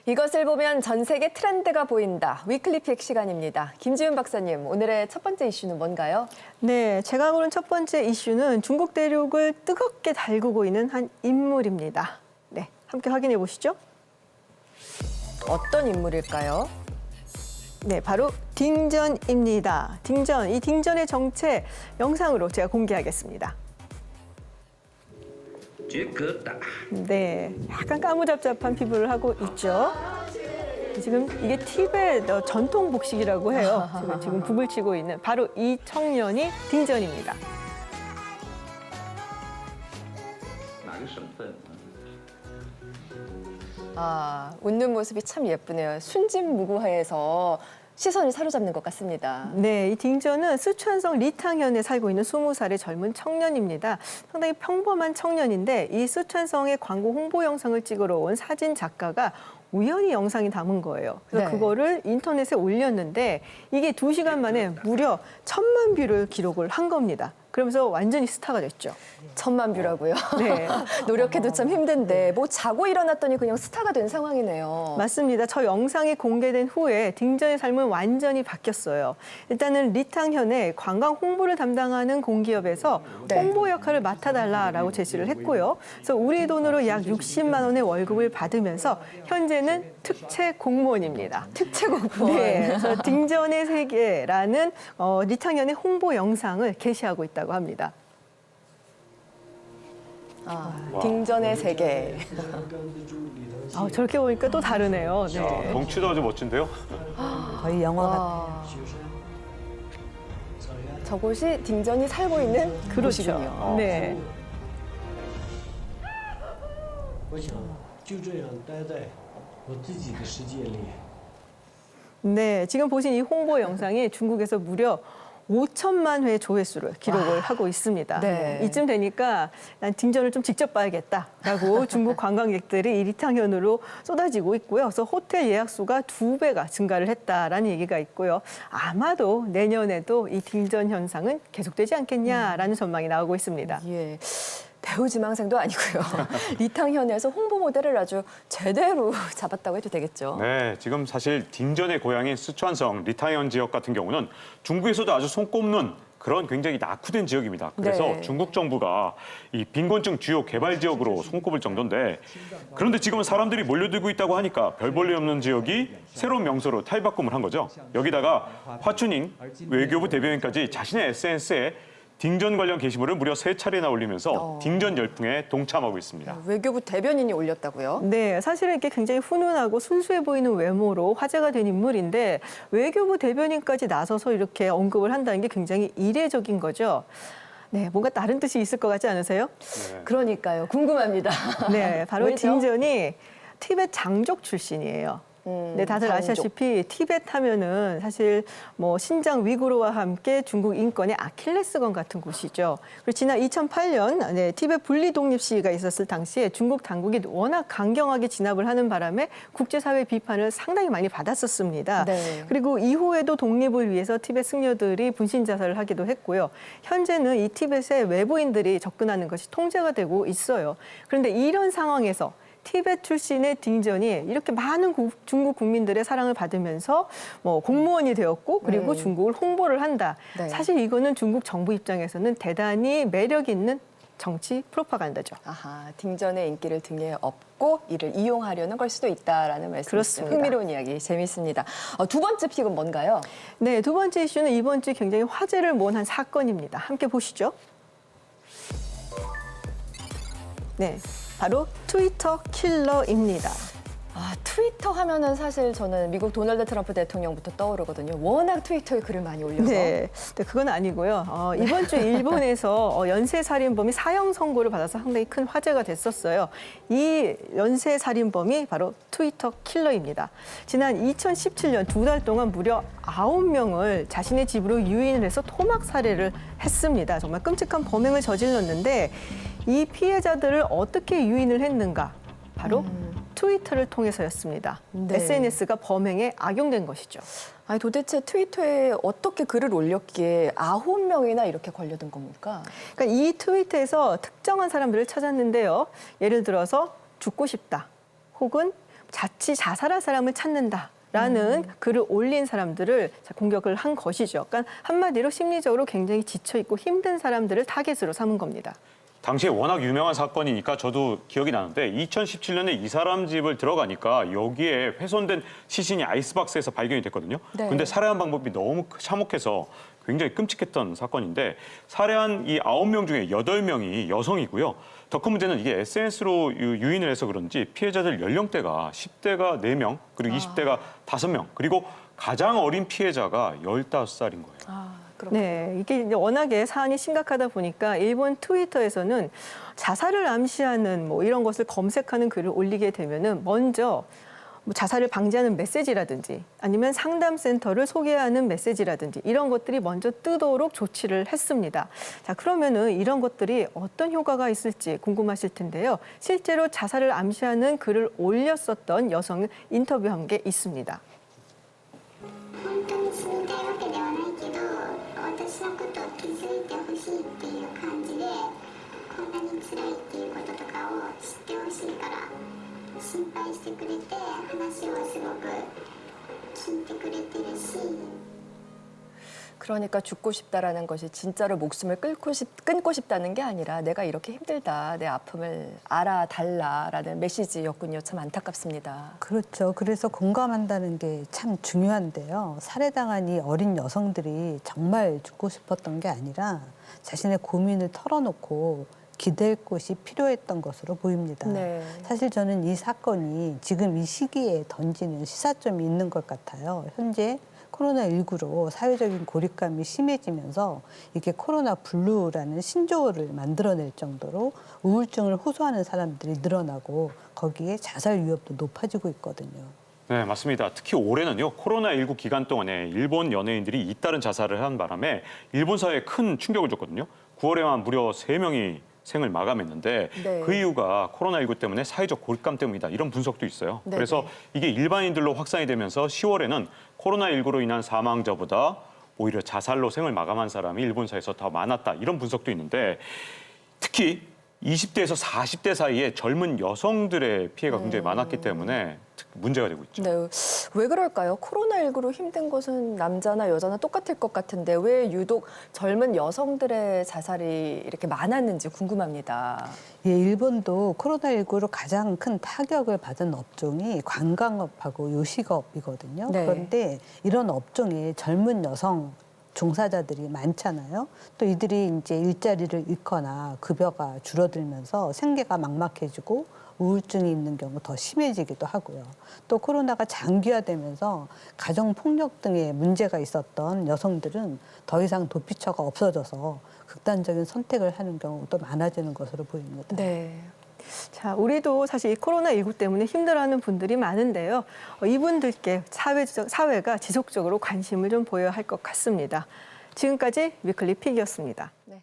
이것을 보면 전 세계 트렌드가 보인다. 위클리 픽 시간입니다. 김지훈 박사님, 오늘의 첫 번째 이슈는 뭔가요? 네, 제가 고른 첫 번째 이슈는 중국 대륙을 뜨겁게 달구고 있는 한 인물입니다. 네, 함께 확인해 보시죠. 어떤 인물일까요? 네, 바로 딩전입니다. 딩전, 이 딩전의 정체 영상으로 제가 공개하겠습니다. 네, 약간 까무잡잡한 피부를 하고 있죠. 지금 이게 티벳 전통 복식이라고 해요. 지금 북을 치고 있는 바로 이 청년이 딩전입니다. 웃는 모습이 참 예쁘네요. 순진무구해서 시선을 사로잡는 것 같습니다. 네, 이 딩전은 쓰촨성 리탕현에 살고 있는 20살의 젊은 청년입니다. 상당히 평범한 청년인데 이 쓰촨성의 광고 홍보 영상을 찍으러 온 사진 작가가 우연히 영상이 담은 거예요. 그래서 네. 그거를 인터넷에 올렸는데 이게 2시간 만에 무려 1000만 뷰를 기록을 한 겁니다. 그러면서 완전히 스타가 됐죠. 1000만 뷰라고요? 네. 노력해도 참 힘든데 뭐 자고 일어났더니 그냥 스타가 된 상황이네요. 맞습니다. 저 영상이 공개된 후에 딩전의 삶은 완전히 바뀌었어요. 일단은 리탕현의 관광 홍보를 담당하는 공기업에서 네. 홍보 역할을 맡아달라라고 제시를 했고요. 그래서 우리 돈으로 약 60만 원의 월급을 받으면서 현재는 특채 공무원입니다. 특채 공무원. 네, 그래서 딩전의 세계라는 리탕현의 홍보 영상을 게시하고 있다고 합니다. 딩전의 세계. 저렇게 보니까 또 다르네요. 야, 네. 덩치도 아주 멋진데요? 거의 영화 같아요. 와. 저곳이 딩전이 살고 있는 곳이군요. 네. 我想就这样待在我自己的世界里。 네, 지금 보신 이 홍보 영상이 중국에서 무려 5천만 회 조회수를 기록을 하고 있습니다. 네. 이쯤 되니까 난 딩전을 좀 직접 봐야겠다라고 중국 관광객들이 이 리탕현으로 쏟아지고 있고요. 그래서 호텔 예약 수가 2배가 증가를 했다라는 얘기가 있고요. 아마도 내년에도 이 딩전 현상은 계속되지 않겠냐라는 전망이 나오고 있습니다. 예. 배우 지망생도 아니고요. 리탕현에서 홍보 모델을 아주 제대로 잡았다고 해도 되겠죠. 네, 지금 사실 딩전의 고향인 쓰촨성 리타이언 지역 같은 경우는 중국에서도 아주 손꼽는 그런 굉장히 낙후된 지역입니다. 그래서 네. 중국 정부가 이 빈곤층 주요 개발 지역으로 손꼽을 정도인데 그런데 지금은 사람들이 몰려들고 있다고 하니까 별 볼일 없는 지역이 새로운 명소로 탈바꿈을 한 거죠. 여기다가 화춘잉 외교부 대변인까지 자신의 SNS에 딩전 관련 게시물을 무려 3차례나 올리면서 딩전 열풍에 동참하고 있습니다. 외교부 대변인이 올렸다고요? 네, 사실은 이렇게 굉장히 훈훈하고 순수해 보이는 외모로 화제가 된 인물인데 외교부 대변인까지 나서서 이렇게 언급을 한다는 게 굉장히 이례적인 거죠. 네, 뭔가 다른 뜻이 있을 것 같지 않으세요? 네. 그러니까요. 궁금합니다. 네, 바로 왜죠? 딩전이 티벳 장족 출신이에요. 네, 다들 장족. 아시다시피 티벳 하면은 사실 뭐 신장 위구르와 함께 중국 인권의 아킬레스건 같은 곳이죠. 그리고 지난 2008년 네, 티벳 분리 독립 시위가 있었을 당시에 중국 당국이 워낙 강경하게 진압을 하는 바람에 국제사회 비판을 상당히 많이 받았었습니다. 네. 그리고 이후에도 독립을 위해서 티벳 승려들이 분신 자살을 하기도 했고요. 현재는 이 티벳에 외부인들이 접근하는 것이 통제가 되고 있어요. 그런데 이런 상황에서 티벳 출신의 딩전이 이렇게 많은 중국 국민들의 사랑을 받으면서 뭐 공무원이 되었고 그리고 중국을 홍보를 한다. 네. 사실 이거는 중국 정부 입장에서는 대단히 매력 있는 정치 프로파간다죠. 아하, 딩전의 인기를 등에 업고 이를 이용하려는 걸 수도 있다라는 말씀이시죠. 그렇습니다. 흥미로운 이야기, 재밌습니다. 두 번째 픽은 뭔가요? 네, 두 번째 이슈는 이번 주 굉장히 화제를 모은 한 사건입니다. 함께 보시죠. 네, 바로 트위터 킬러입니다. 트위터 하면은 사실 저는 미국 도널드 트럼프 대통령부터 떠오르거든요. 워낙 트위터에 글을 많이 올려서. 네, 그건 아니고요. 이번 주 일본에서 연쇄살인범이 사형 선고를 받아서 상당히 큰 화제가 됐었어요. 이 연쇄살인범이 바로 트위터 킬러입니다. 지난 2017년 2달 동안 무려 9명을 자신의 집으로 유인을 해서 토막 살해를 했습니다. 정말 끔찍한 범행을 저질렀는데 이 피해자들을 어떻게 유인을 했는가? 바로 트위터를 통해서였습니다. 네. SNS가 범행에 악용된 것이죠. 아니 도대체 트위터에 어떻게 글을 올렸기에 9명이나 이렇게 걸려든 겁니까? 그러니까 이 트위터에서 특정한 사람들을 찾았는데요. 예를 들어서 죽고 싶다. 혹은 자칫 자살할 사람을 찾는다라는 글을 올린 사람들을 공격을 한 것이죠. 그러니까 한마디로 심리적으로 굉장히 지쳐 있고 힘든 사람들을 타겟으로 삼은 겁니다. 당시에 워낙 유명한 사건이니까 저도 기억이 나는데 2017년에 이 사람 집을 들어가니까 여기에 훼손된 시신이 아이스박스에서 발견이 됐거든요. 네. 근데 살해한 방법이 너무 참혹해서 굉장히 끔찍했던 사건인데 살해한 이 9명 중에 8명이 여성이고요. 더 큰 문제는 이게 SNS로 유인을 해서 그런지 피해자들 연령대가 10대가 4명, 그리고 20대가 5명, 그리고 가장 어린 피해자가 15살인 거예요. 그렇군요. 네, 이게 이제 워낙에 사안이 심각하다 보니까 일본 트위터에서는 자살을 암시하는 뭐 이런 것을 검색하는 글을 올리게 되면은 먼저 뭐 자살을 방지하는 메시지라든지 아니면 상담센터를 소개하는 메시지라든지 이런 것들이 먼저 뜨도록 조치를 했습니다. 자, 그러면은 이런 것들이 어떤 효과가 있을지 궁금하실 텐데요. 실제로 자살을 암시하는 글을 올렸었던 여성을 인터뷰한 게 있습니다. 本当に死にたいわけではないけど私のことを気づいてほしいっていう感じでこんなに辛いっていうこととかを知ってほしいから心配してくれて話をすごく聞いてくれてるし 그러니까 죽고 싶다라는 것이 진짜로 목숨을 끊고 싶다는 게 아니라 내가 이렇게 힘들다, 내 아픔을 알아달라라는 메시지였군요. 참 안타깝습니다. 그렇죠. 그래서 공감한다는 게 참 중요한데요. 살해당한 이 어린 여성들이 정말 죽고 싶었던 게 아니라 자신의 고민을 털어놓고 기댈 곳이 필요했던 것으로 보입니다. 네. 사실 저는 이 사건이 지금 이 시기에 던지는 시사점이 있는 것 같아요. 현재 코로나19로 사회적인 고립감이 심해지면서 이게 코로나 블루라는 신조어를 만들어낼 정도로 우울증을 호소하는 사람들이 늘어나고 거기에 자살 위협도 높아지고 있거든요. 네, 맞습니다. 특히 올해는요, 코로나19 기간 동안에 일본 연예인들이 잇따른 자살을 한 바람에 일본 사회에 큰 충격을 줬거든요. 9월에만 무려 3명이 생을 마감했는데 네. 그 이유가 코로나19 때문에 사회적 고립감 때문이다. 이런 분석도 있어요. 네, 그래서 네. 이게 일반인들로 확산이 되면서 10월에는 코로나19로 인한 사망자보다 오히려 자살로 생을 마감한 사람이 일본 사회에서 더 많았다. 이런 분석도 있는데 특히 20대에서 40대 사이에 젊은 여성들의 피해가 굉장히 많았기 때문에 문제가 되고 있죠. 네, 왜 그럴까요? 코로나19로 힘든 것은 남자나 여자나 똑같을 것 같은데 왜 유독 젊은 여성들의 자살이 이렇게 많았는지 궁금합니다. 예, 일본도 코로나19로 가장 큰 타격을 받은 업종이 관광업하고 요식업이거든요. 네. 그런데 이런 업종에 젊은 여성 종사자들이 많잖아요. 또 이들이 이제 일자리를 잃거나 급여가 줄어들면서 생계가 막막해지고 우울증이 있는 경우 더 심해지기도 하고요. 또 코로나가 장기화되면서 가정폭력 등의 문제가 있었던 여성들은 더 이상 도피처가 없어져서 극단적인 선택을 하는 경우도 많아지는 것으로 보입니다. 네. 자, 우리도 사실 이 코로나19 때문에 힘들어하는 분들이 많은데요. 이분들께 사회가 지속적으로 관심을 좀 보여야 할 것 같습니다. 지금까지 위클리 픽이었습니다. 네.